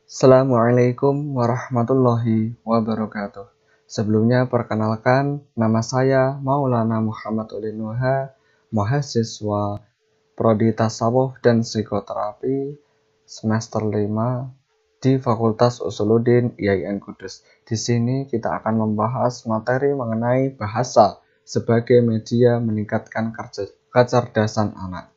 Assalamualaikum warahmatullahi wabarakatuh. Sebelumnya perkenalkan, nama saya Maulana Muhammad Ulin Nuha, mahasiswa Prodi Tasawuf dan Psikoterapi semester 5 di Fakultas Usuluddin IAIN Kudus. Di sini kita akan membahas materi mengenai bahasa sebagai media meningkatkan kecerdasan anak.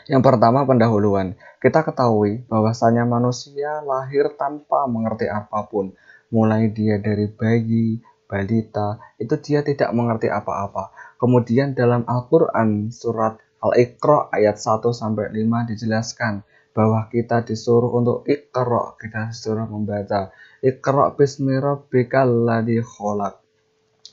Yang pertama, pendahuluan. Kita ketahui bahwasanya manusia lahir tanpa mengerti apapun. Mulai dia dari bayi, balita, itu dia tidak mengerti apa-apa. Kemudian dalam Al-Quran surat Al-Iqra ayat 1-5 dijelaskan bahwa kita disuruh untuk Iqra, kita disuruh membaca. Iqra bismi rabbikal ladzi khalaq.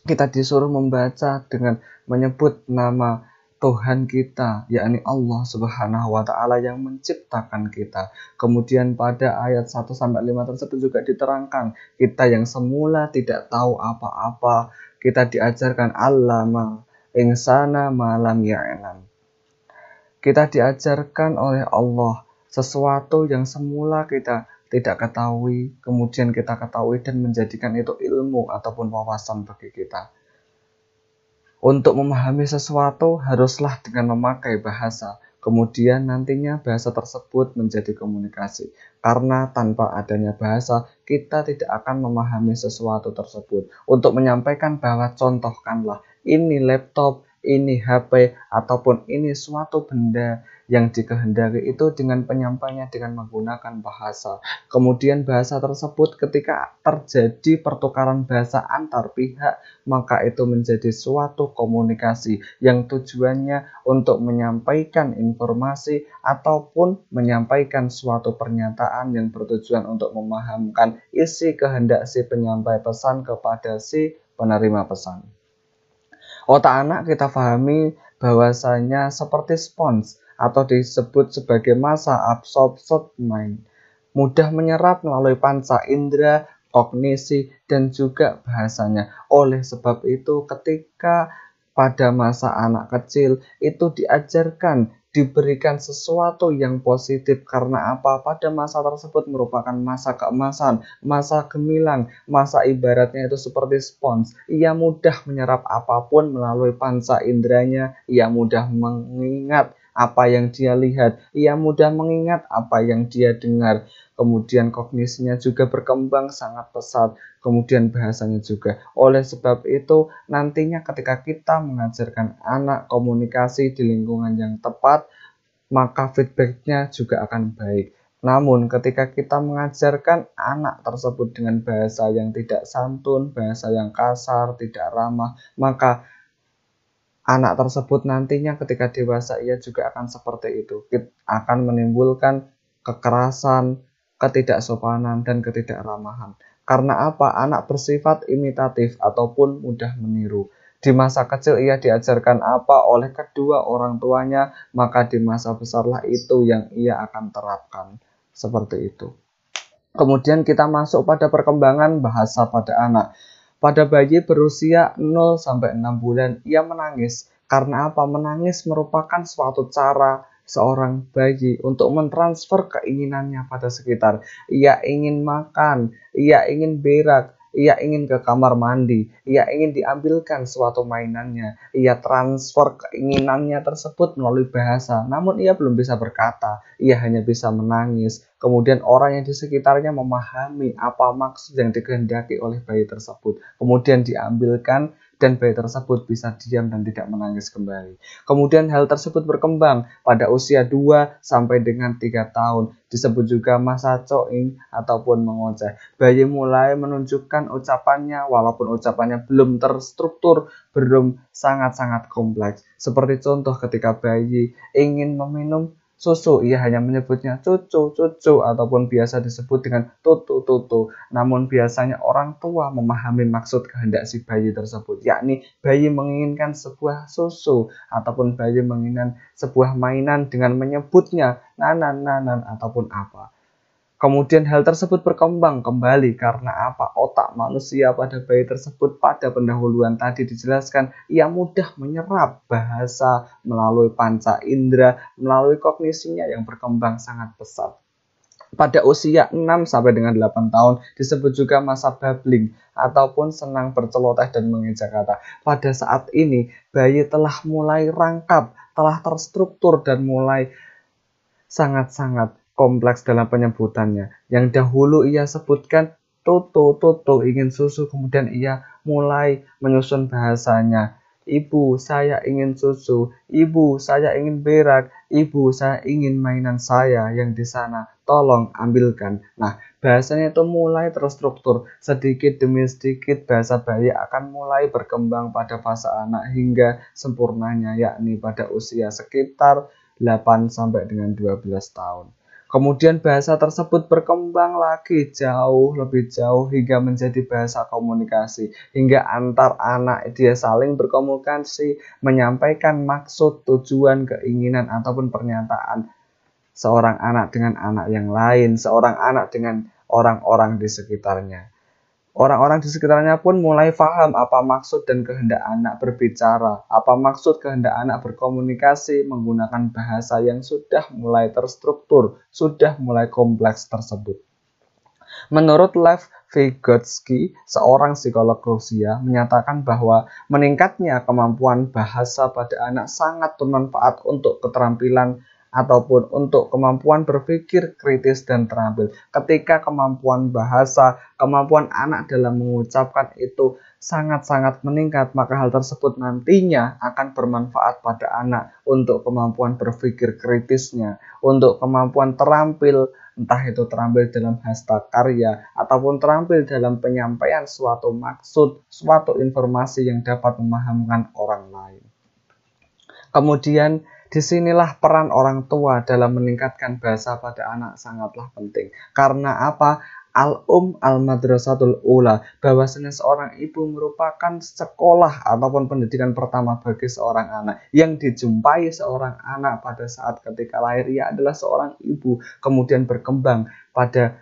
Kita disuruh membaca dengan menyebut nama Tuhan kita, yakni Allah Subhanahu wa Ta'ala yang menciptakan kita. Kemudian pada ayat 1-5 tersebut juga diterangkan, kita yang semula tidak tahu apa-apa, kita diajarkan allama insana malam ya'lam. Kita diajarkan oleh Allah sesuatu yang semula kita tidak ketahui, kemudian kita ketahui dan menjadikan itu ilmu ataupun wawasan bagi kita. Untuk memahami sesuatu haruslah dengan memakai bahasa. Kemudian nantinya bahasa tersebut menjadi komunikasi. Karena tanpa adanya bahasa, kita tidak akan memahami sesuatu tersebut. Untuk menyampaikan bahwa contohkanlah, ini laptop, ini HP, ataupun ini suatu benda yang dikehendaki itu dengan penyampaiannya dengan menggunakan bahasa. Kemudian bahasa tersebut ketika terjadi pertukaran bahasa antar pihak, maka itu menjadi suatu komunikasi yang tujuannya untuk menyampaikan informasi ataupun menyampaikan suatu pernyataan yang bertujuan untuk memahamkan isi kehendak si penyampai pesan kepada si penerima pesan. Otak anak kita pahami bahwasanya seperti spons atau disebut sebagai massa absorbed mind, mudah menyerap melalai panca indera, kognisi, dan juga bahasanya. Oleh sebab itu, ketika pada masa anak kecil itu diajarkan, diberikan sesuatu yang positif. Karena apa? Pada masa tersebut merupakan masa keemasan, masa gemilang, masa ibaratnya itu seperti spons. Ia mudah menyerap apapun melalui panca inderanya, ia mudah mengingat apa yang dia lihat, ia mudah mengingat apa yang dia dengar. Kemudian kognisinya juga berkembang sangat pesat, kemudian bahasanya juga. Oleh sebab itu, nantinya ketika kita mengajarkan anak komunikasi di lingkungan yang tepat, maka feedbacknya juga akan baik. Namun ketika kita mengajarkan anak tersebut dengan bahasa yang tidak santun, bahasa yang kasar, tidak ramah, maka anak tersebut nantinya ketika dewasa ia juga akan seperti itu, akan menimbulkan kekerasan, ketidaksopanan, dan ketidakramahan. Karena apa? Anak bersifat imitatif ataupun mudah meniru. Di masa kecil ia diajarkan apa oleh kedua orang tuanya, maka di masa besarlah itu yang ia akan terapkan. Seperti itu. Kemudian kita masuk pada perkembangan bahasa pada anak. Pada bayi berusia 0-6 bulan, ia menangis. Karena apa? Menangis merupakan suatu cara seorang bayi untuk mentransfer keinginannya pada sekitar. Ia ingin makan, ia ingin berak, ia ingin ke kamar mandi, ia ingin diambilkan suatu mainannya. Ia transfer keinginannya tersebut melalui bahasa, namun ia belum bisa berkata, ia hanya bisa menangis. Kemudian orang yang di sekitarnya memahami apa maksud yang dikehendaki oleh bayi tersebut. Kemudian diambilkan dan bayi tersebut bisa diam dan tidak menangis kembali. Kemudian hal tersebut berkembang pada usia 2-3 tahun. Disebut juga masa coing ataupun mengoceh. Bayi mulai menunjukkan ucapannya walaupun ucapannya belum terstruktur, belum sangat-sangat kompleks. Seperti contoh ketika bayi ingin meminum susu, ia hanya menyebutnya cucu, cucu, ataupun biasa disebut dengan tutu, tutu. Namun biasanya orang tua memahami maksud kehendak si bayi tersebut, yakni bayi menginginkan sebuah susu, ataupun bayi menginginkan sebuah mainan dengan menyebutnya nanan, nanan, ataupun apa. Kemudian hal tersebut berkembang kembali karena apa? Otak manusia pada bayi tersebut pada pendahuluan tadi dijelaskan, ia mudah menyerap bahasa melalui panca indera, melalui kognisinya yang berkembang sangat pesat. Pada usia 6 sampai dengan 8 tahun disebut juga masa babbling ataupun senang berceloteh dan mengeja kata. Pada saat ini bayi telah mulai rangkap, telah terstruktur dan mulai sangat-sangat kompleks dalam penyebutannya. Yang dahulu ia sebutkan Toto, Toto ingin susu, kemudian ia mulai menyusun bahasanya. Ibu, saya ingin susu. Ibu, saya ingin berak. Ibu, saya ingin mainan saya yang di sana. Tolong ambilkan. Nah, bahasanya itu mulai terstruktur. Sedikit demi sedikit bahasa bayi akan mulai berkembang pada fase anak hingga sempurnanya, yakni pada usia sekitar 8 sampai dengan 12 tahun. Kemudian bahasa tersebut berkembang lagi lebih jauh hingga menjadi bahasa komunikasi. Hingga antar anak dia saling berkomunikasi, menyampaikan maksud, tujuan, keinginan, ataupun pernyataan seorang anak dengan anak yang lain, seorang anak dengan orang-orang di sekitarnya. Orang-orang di sekitarnya pun mulai paham apa maksud dan kehendak anak berbicara, apa maksud kehendak anak berkomunikasi menggunakan bahasa yang sudah mulai terstruktur, sudah mulai kompleks tersebut. Menurut Lev Vygotsky, seorang psikolog Rusia, menyatakan bahwa meningkatnya kemampuan bahasa pada anak sangat bermanfaat untuk keterampilan ataupun untuk kemampuan berpikir kritis dan terampil. Ketika kemampuan bahasa, kemampuan anak dalam mengucapkan itu sangat-sangat meningkat, maka hal tersebut nantinya akan bermanfaat pada anak untuk kemampuan berpikir kritisnya, untuk kemampuan terampil, entah itu terampil dalam hasta karya ataupun terampil dalam penyampaian suatu maksud, suatu informasi yang dapat memahamkan orang lain. Kemudian disinilah peran orang tua dalam meningkatkan bahasa pada anak sangatlah penting. Karena apa? Al-Madrasatul Ula, bahwasanya seorang ibu merupakan sekolah ataupun pendidikan pertama bagi seorang anak. Yang dijumpai seorang anak pada saat ketika lahir, ia adalah seorang ibu, kemudian berkembang pada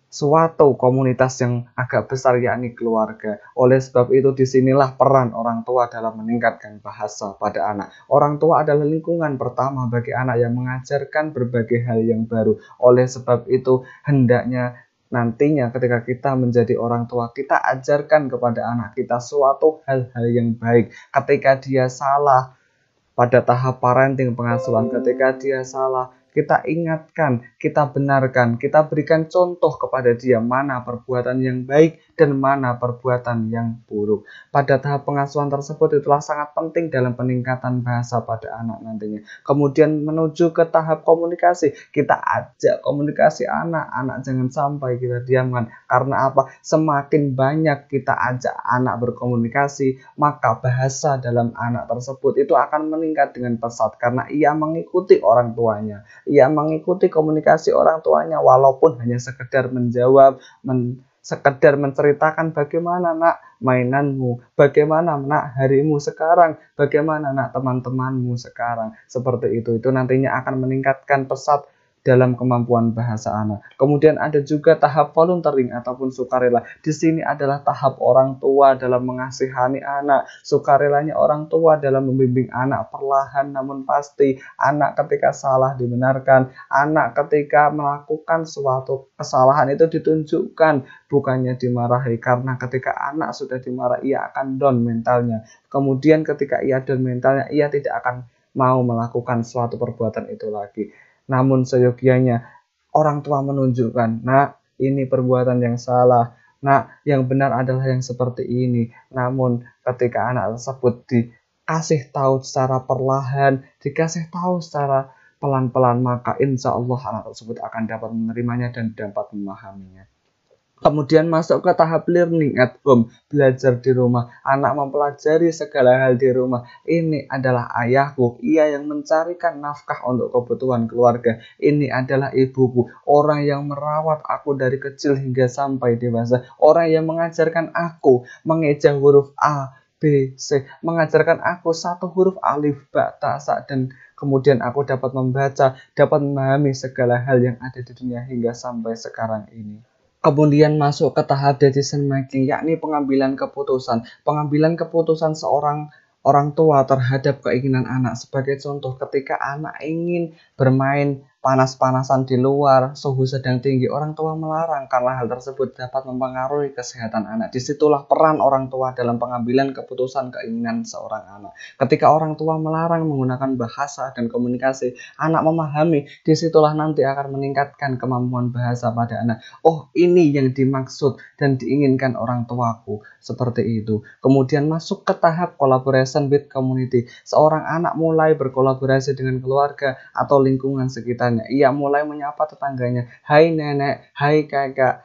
suatu komunitas yang agak besar, yakni keluarga. Oleh sebab itu disinilah peran orang tua dalam meningkatkan bahasa pada anak. Orang tua adalah lingkungan pertama bagi anak yang mengajarkan berbagai hal yang baru. Oleh sebab itu hendaknya nantinya ketika kita menjadi orang tua, kita ajarkan kepada anak kita suatu hal-hal yang baik. Ketika dia salah pada tahap parenting, pengasuhan, ketika dia salah, kita ingatkan, kita benarkan, kita berikan contoh kepada dia mana perbuatan yang baik dan mana perbuatan yang buruk. Pada tahap pengasuhan tersebut itulah sangat penting dalam peningkatan bahasa pada anak nantinya. Kemudian menuju ke tahap komunikasi, kita ajak komunikasi anak jangan sampai kita diamkan. Karena apa? Semakin banyak kita ajak anak berkomunikasi, maka bahasa dalam anak tersebut itu akan meningkat dengan pesat karena ia mengikuti orang tuanya. Ia mengikuti komunikasi orang tuanya walaupun hanya sekedar menjawab, sekedar menceritakan bagaimana nak mainanmu, bagaimana nak harimu sekarang, bagaimana nak teman-temanmu sekarang. Seperti itu nantinya akan meningkatkan pesat dalam kemampuan bahasa anak. Kemudian ada juga tahap volunteering ataupun sukarela. Di sini adalah tahap orang tua dalam mengasihani anak, sukarelanya orang tua dalam membimbing anak perlahan namun pasti. Anak ketika salah dibenarkan, anak ketika melakukan suatu kesalahan itu ditunjukkan, bukannya dimarahi. Karena ketika anak sudah dimarahi, ia akan down mentalnya. Kemudian ketika ia down mentalnya, ia tidak akan mau melakukan suatu perbuatan itu lagi. Namun seyogianya orang tua menunjukkan, nak ini perbuatan yang salah, nak yang benar adalah yang seperti ini. Namun ketika anak tersebut dikasih tahu secara perlahan, dikasih tahu secara pelan-pelan, maka insya Allah anak tersebut akan dapat menerimanya dan dapat memahaminya. Kemudian masuk ke tahap learning at home, belajar di rumah. Anak mempelajari segala hal di rumah. Ini adalah ayahku, ia yang mencarikan nafkah untuk kebutuhan keluarga. Ini adalah ibuku, orang yang merawat aku dari kecil hingga sampai dewasa. Orang yang mengajarkan aku mengeja huruf A, B, C, mengajarkan aku satu huruf alif, ba, ta, sa, dan kemudian aku dapat membaca, dapat memahami segala hal yang ada di dunia hingga sampai sekarang ini. Kemudian masuk ke tahap decision making, yakni pengambilan keputusan. Pengambilan keputusan seorang orang tua terhadap keinginan anak. Sebagai contoh, ketika anak ingin bermain panas-panasan di luar, suhu sedang tinggi, orang tua melarang karena hal tersebut dapat mempengaruhi kesehatan anak. Disitulah peran orang tua dalam pengambilan keputusan keinginan seorang anak. Ketika orang tua melarang menggunakan bahasa dan komunikasi, anak memahami, disitulah nanti akan meningkatkan kemampuan bahasa pada anak. Oh, ini yang dimaksud dan diinginkan orang tuaku, seperti itu. Kemudian masuk ke tahap collaboration with community. Seorang anak mulai berkolaborasi dengan keluarga atau lingkungan sekitarnya. Ia mulai menyapa tetangganya, hai nenek, hai kakak,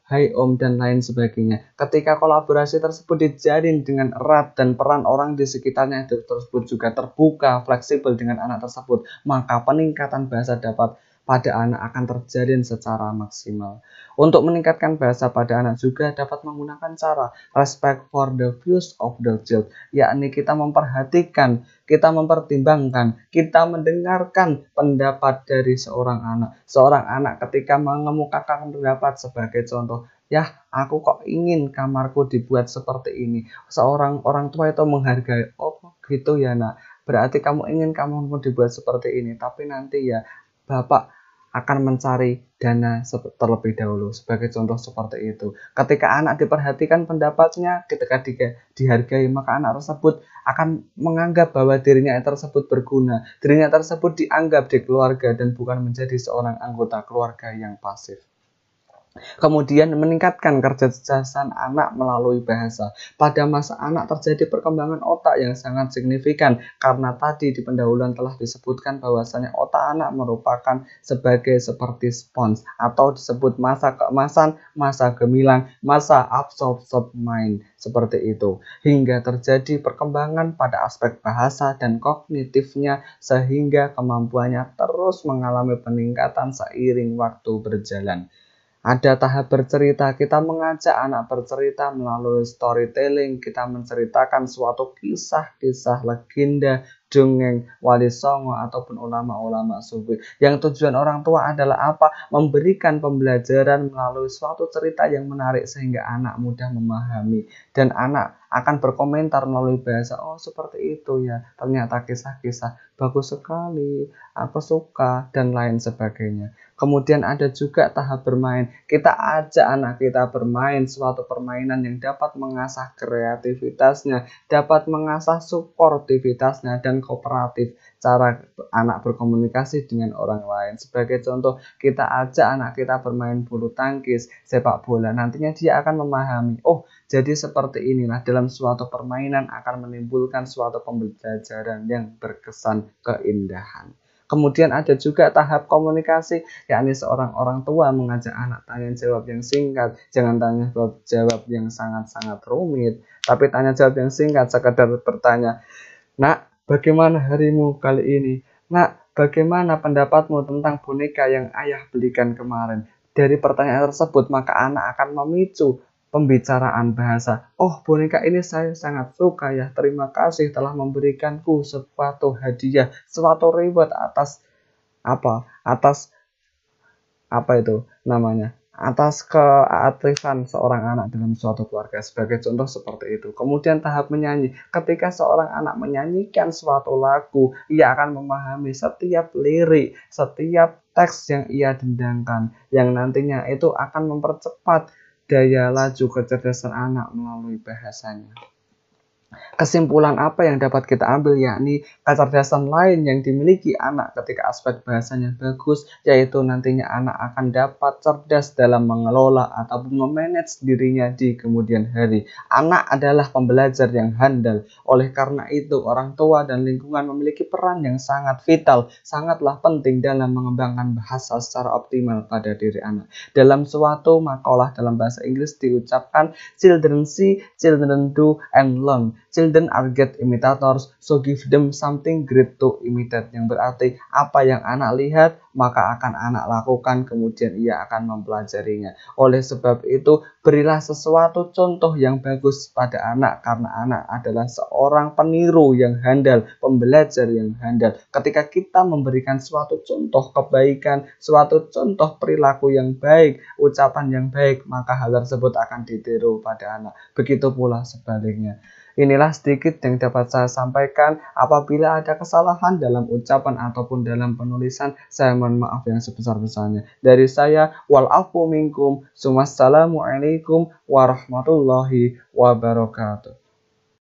hai om, dan lain sebagainya. Ketika kolaborasi tersebut dijalin dengan erat dan peran orang di sekitarnya tersebut juga terbuka, fleksibel dengan anak tersebut, maka peningkatan bahasa dapat pada anak akan terjalin secara maksimal. Untuk meningkatkan bahasa pada anak juga dapat menggunakan cara respect for the views of the child, yakni kita memperhatikan, kita mempertimbangkan, kita mendengarkan pendapat dari seorang anak. Seorang anak ketika mengemukakan pendapat sebagai contoh, ya aku kok ingin kamarku dibuat seperti ini. Seorang orang tua itu menghargai, oh gitu ya nak, berarti kamu ingin kamarmu dibuat seperti ini, tapi nanti ya Bapak akan mencari dana terlebih dahulu, sebagai contoh seperti itu. Ketika anak diperhatikan pendapatnya, ketika dihargai, maka anak tersebut akan menganggap bahwa dirinya tersebut berguna, dirinya tersebut dianggap di keluarga dan bukan menjadi seorang anggota keluarga yang pasif. Kemudian meningkatkan kecerdasan anak melalui bahasa. Pada masa anak terjadi perkembangan otak yang sangat signifikan karena tadi di pendahuluan telah disebutkan bahwasanya otak anak merupakan seperti spons atau disebut masa keemasan, masa gemilang, masa absorption mind, seperti itu. Hingga terjadi perkembangan pada aspek bahasa dan kognitifnya sehingga kemampuannya terus mengalami peningkatan seiring waktu berjalan. Ada tahap bercerita, kita mengajak anak bercerita melalui storytelling, kita menceritakan suatu kisah-kisah legenda, dongeng, wali songo, ataupun ulama-ulama sufi. Yang tujuan orang tua adalah apa? Memberikan pembelajaran melalui suatu cerita yang menarik sehingga anak mudah memahami. Dan anak akan berkomentar melalui bahasa, oh seperti itu ya, ternyata kisah-kisah bagus sekali, aku suka, dan lain sebagainya. Kemudian ada juga tahap bermain. Kita ajak anak kita bermain suatu permainan yang dapat mengasah kreativitasnya, dapat mengasah suportivitasnya dan kooperatif, cara anak berkomunikasi dengan orang lain. Sebagai contoh, kita ajak anak kita bermain bulu tangkis, sepak bola. Nantinya dia akan memahami, oh jadi seperti inilah dalam suatu permainan akan menimbulkan suatu pembelajaran yang berkesan keindahan. Kemudian ada juga tahap komunikasi, yakni seorang orang tua mengajak anak tanya jawab yang singkat. Jangan tanya jawab yang sangat-sangat rumit, tapi tanya jawab yang singkat, sekedar bertanya, nak, bagaimana harimu kali ini? Nak, bagaimana pendapatmu tentang boneka yang ayah belikan kemarin? Dari pertanyaan tersebut, maka anak akan memicu pembicaraan bahasa. Oh, boneka ini saya sangat suka ya. Terima kasih telah memberikanku suatu hadiah, suatu reward atas atas keaktifan seorang anak dalam suatu keluarga. Sebagai contoh seperti itu. Kemudian tahap menyanyi. Ketika seorang anak menyanyikan suatu lagu, ia akan memahami setiap lirik, setiap teks yang ia dendangkan, yang nantinya itu akan mempercepat daya laju kecerdasan anak melalui bahasanya. Kesimpulan apa yang dapat kita ambil, yakni kecerdasan lain yang dimiliki anak ketika aspek bahasanya bagus, yaitu nantinya anak akan dapat cerdas dalam mengelola ataupun memanage dirinya di kemudian hari. Anak adalah pembelajar yang handal. Oleh karena itu, orang tua dan lingkungan memiliki peran yang sangat vital, sangatlah penting dalam mengembangkan bahasa secara optimal pada diri anak. Dalam suatu makalah dalam bahasa Inggris diucapkan, children see, children do, and learn. Children are great imitators, so give them something great to imitate. Yang berarti apa yang anak lihat, maka akan anak lakukan, kemudian ia akan mempelajarinya. Oleh sebab itu, berilah sesuatu contoh yang bagus pada anak, karena anak adalah seorang peniru yang handal, pembelajar yang handal. Ketika kita memberikan suatu contoh kebaikan, suatu contoh perilaku yang baik, ucapan yang baik, maka hal tersebut akan ditiru pada anak. Begitu pula sebaliknya. Inilah sedikit yang dapat saya sampaikan. Apabila ada kesalahan dalam ucapan ataupun dalam penulisan, saya mohon maaf yang sebesar-besarnya. Dari saya, wal afu minkum, sumassalamualaikum warahmatullahi wabarakatuh.